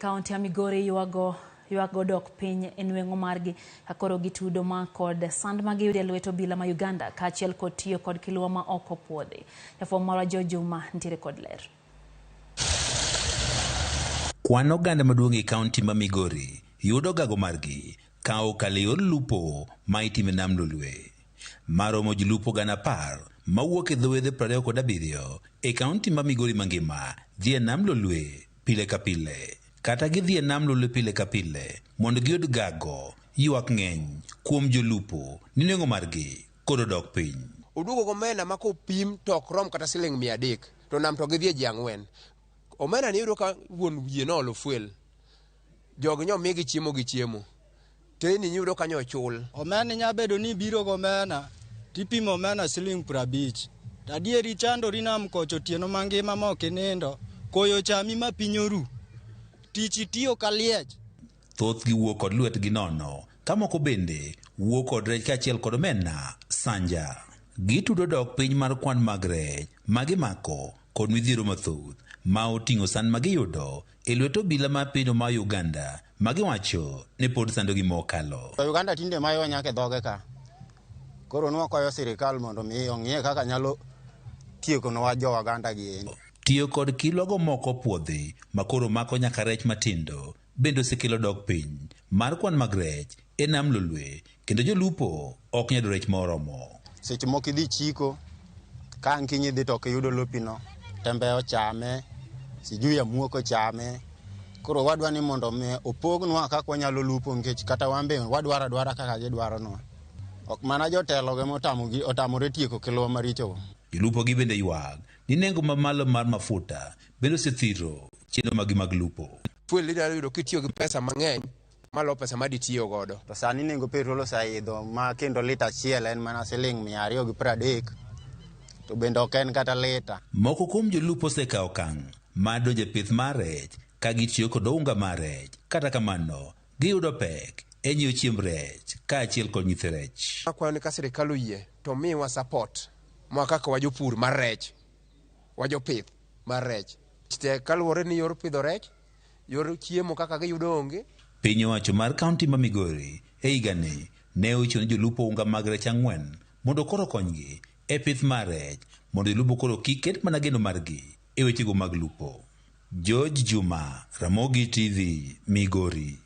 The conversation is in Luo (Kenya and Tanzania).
kaunti ya Migori yuago dok piny enwengo margi kakoro gitudo ma kod sand magiyudo e lweto bila ma Uganda kaachiel kod tiyo kod kiluwa ma oko puodhi. Jafwambo marwa Juma nitiere kod ler. Kwan oganda maduong' e kaunti ma Migori yudo gago margi kao kaleyor lupo ma itime nam lolwe. Maromo Jolupo gana par mawuok e dhowedhe 27 e kaunti ma Migori mangima dhie nam lolwe pile ka pile. Kata gidhie nam lolwe pile ka pile mondo giyud gago ywak ng'eny kuom Jolupo ni nengo margi kod dok piny. Udugo omena ma kopim tok rom kata siling 300 to nam to gidhie ji 4. Omena ni yudo ka wuon yie no olofuel. Jogi nyo migi chiemo gi chiemo. Teni yudo ka nyo chul. Omena nya bedo ni biro go omena tipimo omena siling 50. Tadieri chando rinam kocho tieno mangima ma okinindo. Koyo chami ma pinyoru. Tichi tiyo ka liech. Thoth gi wuok kod lwetgi nono. Kamoko bende wuok kod rech kaachiel kod omena sanja. Gitudo dok piny mar kwan mag rech magimako kod midhiero mathoth ma oting'o sand magiyudo e lweto bila ma piny ma Uganda magiwacho ne pod sando gi mokalo. Uganda tinde mayo nyake dhoge ka. Koro nwakoyo sirikal mondo mi ong'ie kaka nyalo tieko nwa jo Uganda gi. Tiyo kod kilogo moko puodhi makoro mako nyaka rech matindo bendo osekelo dok piny mar kwan mag rech e nam lolwe kendo Jolupo ok nyalo rech moromo. Seche moko idhi chiko ka nkinyi dhi to yudo lopino tembe ochame sijui amuoko chame. Koro wadwa ni mondo me opognwa kaka wanyalo lupo ngech kata wambe wadwara kaka gidwaro no. Ok mana jotelo ge otamore tieko kiluwa maricho. Jolupo gi bende ywag ni nengo mamalo mar mafuta bendo osethiro chenro magi mag lupo. Fuel idaro yudo kitiyo gi pesa mang'eny malo pesa ma ditiyo godo. To sani nengo petrol osaidho ma kendo lita achiel en mana siling 230. To bende ok en kata lita. Moko kuom Jolupo osekawo okang' mar donjo e pith mar rech ka gitiyo kod unga mar rech. Kata kamano giyudo pek e nyiewo chiemb rech kaachiel kod nyithi rech. Akwayo ni ka sirikal oyie to miwa support ma kaka wajopur mar rech, wajopith mar rech. Te kaluwore ni yor pidho rech, yor chiemo kaka giyudo onge. Piny owacho mar kaunti ma Migori e higani ne ochiwo Jolupo unga mag rech 4 mondo koro konygi e pith mar rech mondo Jolupo koro kik ket mana geno margi e wechego mag lupo. Juma, Ramogi TV, Migori.